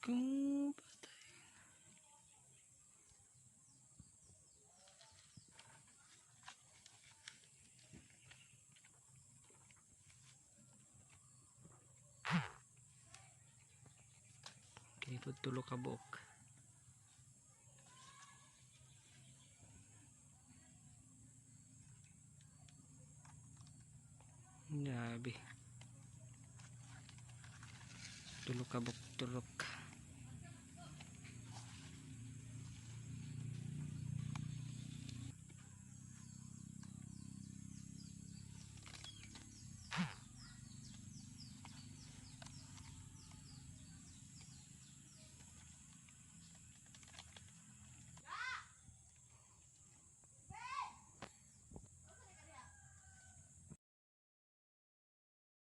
Kung patay. Kaya tulo ka buok. Grabe. Tulok ka buok, tulok.